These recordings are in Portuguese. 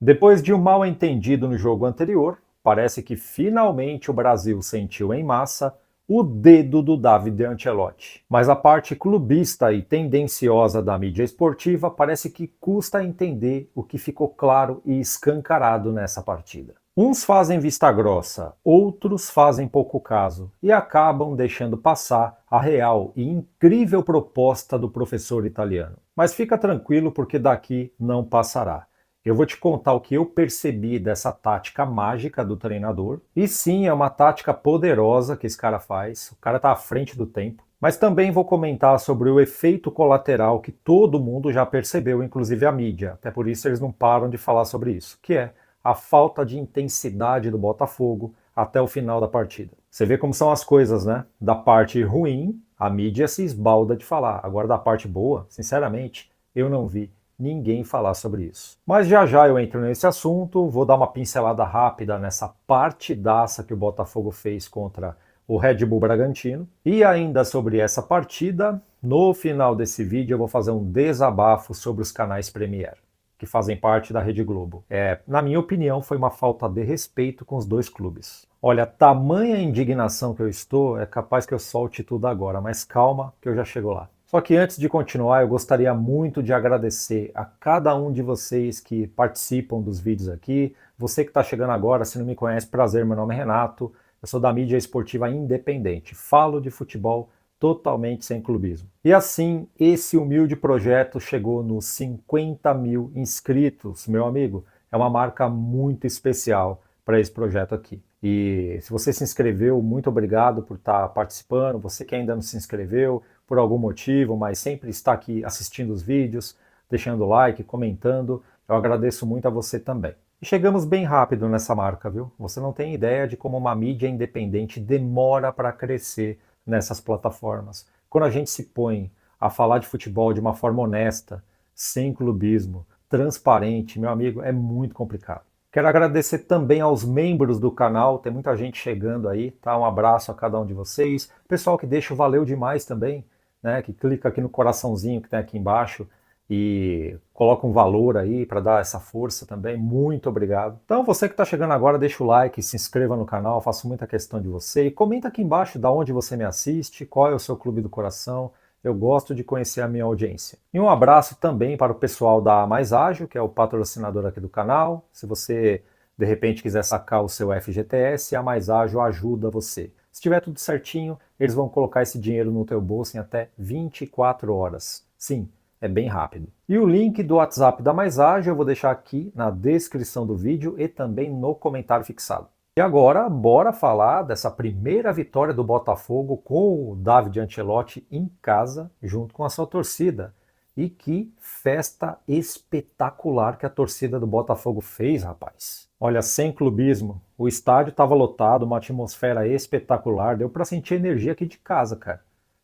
Depois de um mal-entendido no jogo anterior, parece que finalmente o Brasil sentiu em massa o dedo do David Ancelotti. Mas a parte clubista e tendenciosa da mídia esportiva parece que custa entender o que ficou claro e escancarado nessa partida. Uns fazem vista grossa, outros fazem pouco caso e acabam deixando passar a real e incrível proposta do professor italiano. Mas fica tranquilo porque daqui não passará. Eu vou te contar o que eu percebi dessa tática mágica do treinador. E sim, é uma tática poderosa que esse cara faz. O cara está à frente do tempo. Mas também vou comentar sobre o efeito colateral que todo mundo já percebeu, inclusive a mídia. Até por isso eles não param de falar sobre isso, que é a falta de intensidade do Botafogo até o final da partida. Você vê como são as coisas, né? Da parte ruim, a mídia se esbalda de falar. Agora, da parte boa, sinceramente, eu não vi ninguém falar sobre isso. Mas já já eu entro nesse assunto, vou dar uma pincelada rápida nessa partidaça que o Botafogo fez contra o Red Bull Bragantino. E ainda sobre essa partida, no final desse vídeo eu vou fazer um desabafo sobre os canais Premier, que fazem parte da Rede Globo. Na minha opinião, foi uma falta de respeito com os dois clubes. Olha, tamanha indignação que eu estou, é capaz que eu solte tudo agora, mas calma que eu já chego lá. Só que antes de continuar, eu gostaria muito de agradecer a cada um de vocês que participam dos vídeos aqui. Você que está chegando agora, se não me conhece, prazer, meu nome é Renato. Eu sou da mídia esportiva independente. Falo de futebol totalmente sem clubismo. E assim, esse humilde projeto chegou nos 50 mil inscritos, meu amigo. É uma marca muito especial para esse projeto aqui. E se você se inscreveu, muito obrigado por estar participando. Você que ainda não se inscreveu, por algum motivo, mas sempre está aqui assistindo os vídeos, deixando like, comentando. Eu agradeço muito a você também. E chegamos bem rápido nessa marca, viu? Você não tem ideia de como uma mídia independente demora para crescer nessas plataformas. Quando a gente se põe a falar de futebol de uma forma honesta, sem clubismo, transparente, meu amigo, é muito complicado. Quero agradecer também aos membros do canal, tem muita gente chegando aí, tá? Um abraço a cada um de vocês. Pessoal que deixa o valeu demais também, né? Que clica aqui no coraçãozinho que tem aqui embaixo e coloca um valor aí para dar essa força também. Muito obrigado. Então, você que está chegando agora, deixa o like, se inscreva no canal, faço muita questão de você. E comenta aqui embaixo de onde você me assiste, qual é o seu clube do coração. Eu gosto de conhecer a minha audiência. E um abraço também para o pessoal da Mais Ágil, que é o patrocinador aqui do canal. Se você, de repente, quiser sacar o seu FGTS, a Mais Ágil ajuda você. Se tiver tudo certinho, eles vão colocar esse dinheiro no teu bolso em até 24 horas. Sim, é bem rápido. E o link do WhatsApp da Mais Ágil eu vou deixar aqui na descrição do vídeo e também no comentário fixado. E agora, bora falar dessa primeira vitória do Botafogo com o David Ancelotti em casa, junto com a sua torcida. E que festa espetacular que a torcida do Botafogo fez, rapaz. Olha, sem clubismo, o estádio estava lotado, uma atmosfera espetacular, deu para sentir a energia aqui de casa, cara.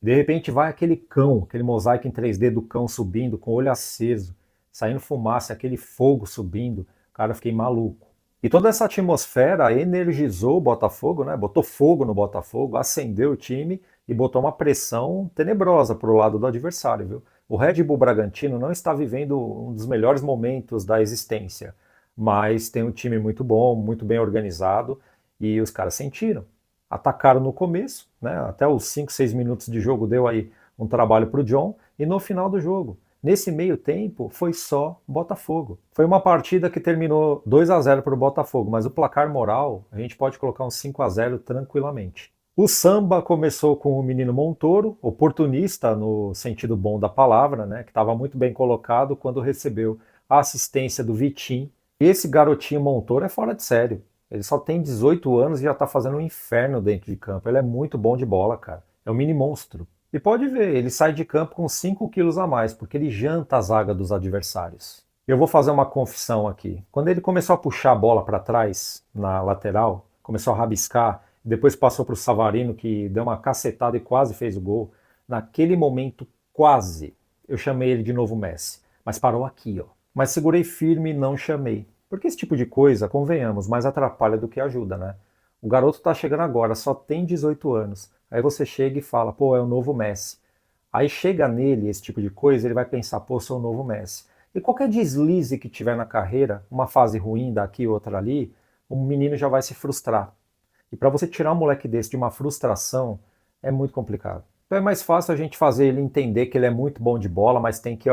De repente vai aquele cão, aquele mosaico em 3D do cão subindo, com o olho aceso, saindo fumaça, aquele fogo subindo. Cara, eu fiquei maluco. E toda essa atmosfera energizou o Botafogo, né? Botou fogo no Botafogo, acendeu o time e botou uma pressão tenebrosa para o lado do adversário, viu? O Red Bull Bragantino não está vivendo um dos melhores momentos da existência, mas tem um time muito bom, muito bem organizado e os caras sentiram. Atacaram no começo, né? Até os 5, 6 minutos de jogo deu aí um trabalho para o John e no final do jogo. Nesse meio tempo, foi só Botafogo. Foi uma partida que terminou 2-0 para o Botafogo, mas o placar moral, a gente pode colocar um 5-0 tranquilamente. O samba começou com o menino Montoro, oportunista no sentido bom da palavra, né, que estava muito bem colocado quando recebeu a assistência do Vitinho. Esse garotinho Montoro é fora de sério. Ele só tem 18 anos e já está fazendo um inferno dentro de campo. Ele é muito bom de bola, cara. É um mini monstro. E pode ver, ele sai de campo com 5 quilos a mais, porque ele janta a zaga dos adversários. Eu vou fazer uma confissão aqui. Quando ele começou a puxar a bola para trás, na lateral, começou a rabiscar, depois passou para o Savarino, que deu uma cacetada e quase fez o gol. Naquele momento, quase, eu chamei ele de novo Messi. Mas parou aqui, ó. Mas segurei firme e não chamei. Porque esse tipo de coisa, convenhamos, mais atrapalha do que ajuda, né? O garoto tá chegando agora, só tem 18 anos. Aí você chega e fala, pô, é o novo Messi. Aí chega nele esse tipo de coisa, ele vai pensar, pô, sou o novo Messi. E qualquer deslize que tiver na carreira, uma fase ruim daqui, outra ali, o menino já vai se frustrar. E para você tirar um moleque desse de uma frustração, é muito complicado. Então é mais fácil a gente fazer ele entender que ele é muito bom de bola, mas tem que,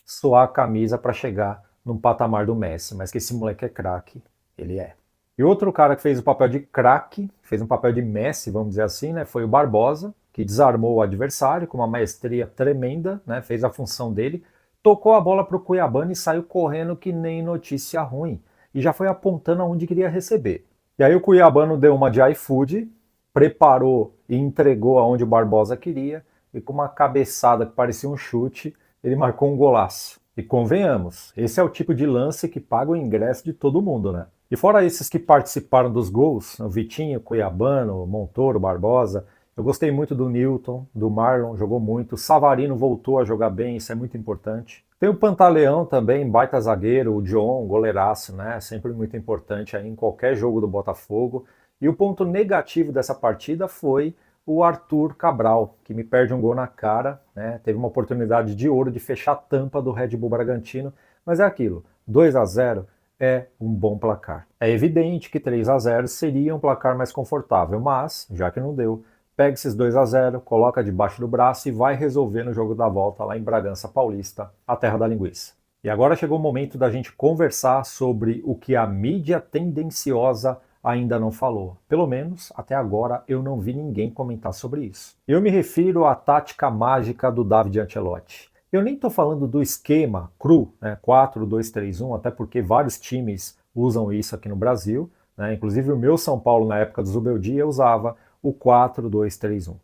suar a camisa para chegar num patamar do Messi. Mas que esse moleque é craque, ele é. E outro cara que fez o papel de craque, fez um papel de Messi, vamos dizer assim, né, foi o Barbosa, que desarmou o adversário com uma maestria tremenda, né, fez a função dele, tocou a bola para o Cuiabano e saiu correndo que nem notícia ruim. E já foi apontando aonde queria receber. E aí o Cuiabano deu uma de iFood, preparou e entregou aonde o Barbosa queria, e com uma cabeçada que parecia um chute, ele marcou um golaço. E convenhamos, esse é o tipo de lance que paga o ingresso de todo mundo, né? E fora esses que participaram dos gols, o Vitinho, Cuiabano, Montoro, Barbosa, eu gostei muito do Newton, do Marlon, jogou muito, o Savarino voltou a jogar bem, isso é muito importante. Tem o Pantaleão também, baita zagueiro, o John, goleiraço, né? Sempre muito importante aí em qualquer jogo do Botafogo. E o ponto negativo dessa partida foi o Arthur Cabral, que me perde um gol na cara, né? Teve uma oportunidade de ouro de fechar a tampa do Red Bull Bragantino, mas é aquilo, 2-0 é um bom placar. É evidente que 3-0 seria um placar mais confortável, mas, já que não deu, pega esses 2-0, coloca debaixo do braço e vai resolver no jogo da volta lá em Bragança Paulista, a terra da linguiça. E agora chegou o momento da gente conversar sobre o que a mídia tendenciosa ainda não falou. Pelo menos, até agora, eu não vi ninguém comentar sobre isso. Eu me refiro à tática mágica do David Ancelotti. Eu nem estou falando do esquema cru, né, 4-2-3-1, até porque vários times usam isso aqui no Brasil, né, inclusive o meu São Paulo, na época do Zubeldia, usava o 4-2-3-1.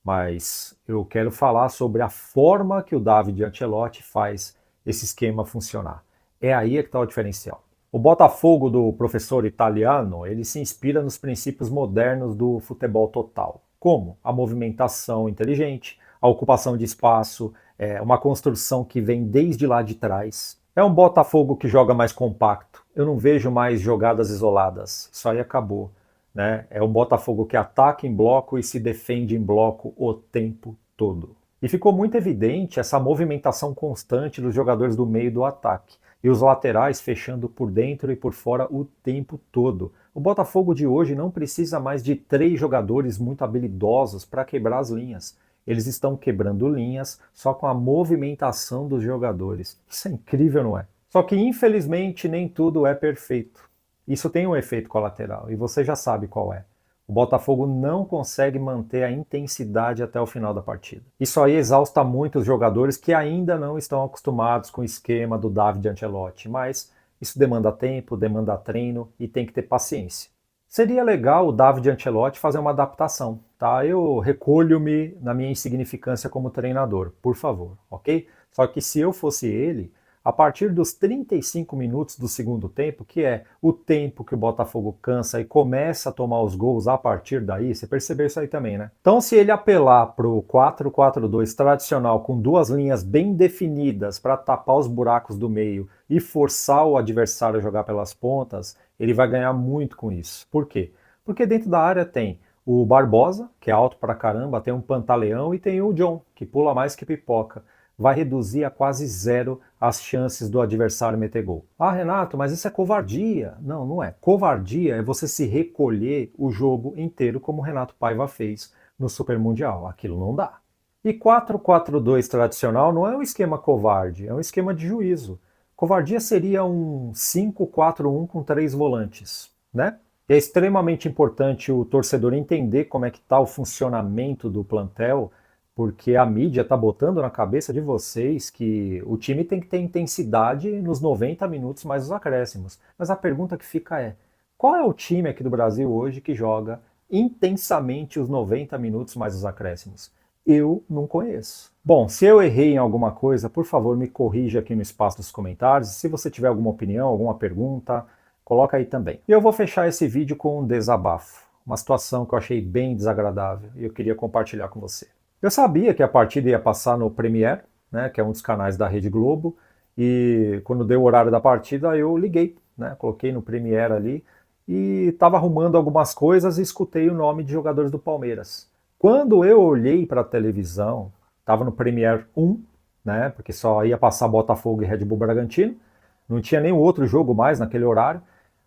Mas eu quero falar sobre a forma que o David Ancelotti faz esse esquema funcionar. É aí que está o diferencial. O Botafogo do professor italiano, ele se inspira nos princípios modernos do futebol total, como a movimentação inteligente, a ocupação de espaço, uma construção que vem desde lá de trás. É um Botafogo que joga mais compacto. Eu não vejo mais jogadas isoladas. Isso aí acabou. Né? É um Botafogo que ataca em bloco e se defende em bloco o tempo todo. E ficou muito evidente essa movimentação constante dos jogadores do meio do ataque e os laterais fechando por dentro e por fora o tempo todo. O Botafogo de hoje não precisa mais de 3 jogadores muito habilidosos para quebrar as linhas. Eles estão quebrando linhas só com a movimentação dos jogadores. Isso é incrível, não é? Só que infelizmente nem tudo é perfeito. Isso tem um efeito colateral e você já sabe qual é. O Botafogo não consegue manter a intensidade até o final da partida. Isso aí exausta muito os jogadores que ainda não estão acostumados com o esquema do David Ancelotti, mas isso demanda tempo, demanda treino e tem que ter paciência. Seria legal o David Ancelotti fazer uma adaptação, tá? Eu recolho-me na minha insignificância como treinador, por favor, ok? Só que se eu fosse ele, a partir dos 35 minutos do segundo tempo, que é o tempo que o Botafogo cansa e começa a tomar os gols a partir daí, você percebeu isso aí também, né? Então, se ele apelar para o 4-4-2 tradicional com 2 linhas bem definidas para tapar os buracos do meio e forçar o adversário a jogar pelas pontas, ele vai ganhar muito com isso. Por quê? Porque dentro da área tem o Barbosa, que é alto pra caramba, tem um Pantaleão e tem o John, que pula mais que pipoca. Vai reduzir a quase zero as chances do adversário meter gol. Ah, Renato, mas isso é covardia. Não, não é. Covardia é você se recolher o jogo inteiro, como o Renato Paiva fez no Super Mundial. Aquilo não dá. E 4-4-2 tradicional não é um esquema covarde, é um esquema de juízo. Covardia seria um 5-4-1 com 3 volantes, né? É extremamente importante o torcedor entender como é que está o funcionamento do plantel, porque a mídia está botando na cabeça de vocês que o time tem que ter intensidade nos 90 minutos mais os acréscimos. Mas a pergunta que fica é, qual é o time aqui do Brasil hoje que joga intensamente os 90 minutos mais os acréscimos? Eu não conheço. Bom, se eu errei em alguma coisa, por favor me corrija aqui no espaço dos comentários. Se você tiver alguma opinião, alguma pergunta, coloca aí também. E eu vou fechar esse vídeo com um desabafo. Uma situação que eu achei bem desagradável e eu queria compartilhar com você. Eu sabia que a partida ia passar no Premiere, né, que é um dos canais da Rede Globo, e quando deu o horário da partida eu liguei, né, coloquei no Premiere ali e estava arrumando algumas coisas e escutei o nome de jogadores do Palmeiras. Quando eu olhei para a televisão, estava no Premiere 1, né? Porque só ia passar Botafogo e Red Bull Bragantino. Não tinha nenhum outro jogo mais naquele horário.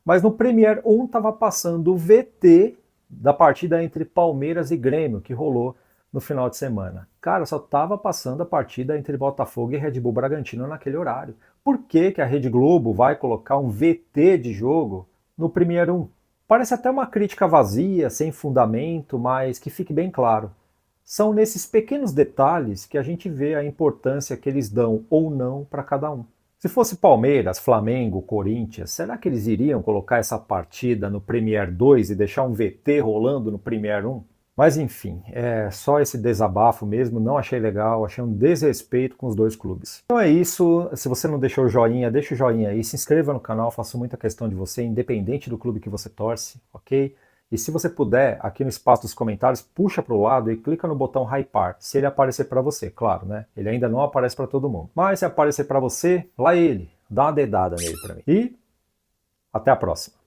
Mas no Premier 1 estava passando o VT da partida entre Palmeiras e Grêmio, que rolou no final de semana. Cara, só estava passando a partida entre Botafogo e Red Bull Bragantino naquele horário. Por que que a Rede Globo vai colocar um VT de jogo no Premier 1? Parece até uma crítica vazia, sem fundamento, mas que fique bem claro. São nesses pequenos detalhes que a gente vê a importância que eles dão ou não para cada um. Se fosse Palmeiras, Flamengo, Corinthians, será que eles iriam colocar essa partida no Premier 2 e deixar um VT rolando no Premier 1? Mas enfim, é só esse desabafo mesmo, não achei legal, achei um desrespeito com os dois clubes. Então é isso, se você não deixou o joinha, deixa o joinha aí, se inscreva no canal, faço muita questão de você, independente do clube que você torce, ok? E se você puder, aqui no espaço dos comentários, puxa para o lado e clica no botão Hypar, se ele aparecer para você, claro, né? Ele ainda não aparece para todo mundo. Mas se aparecer para você, lá ele, dá uma dedada nele para mim. E até a próxima.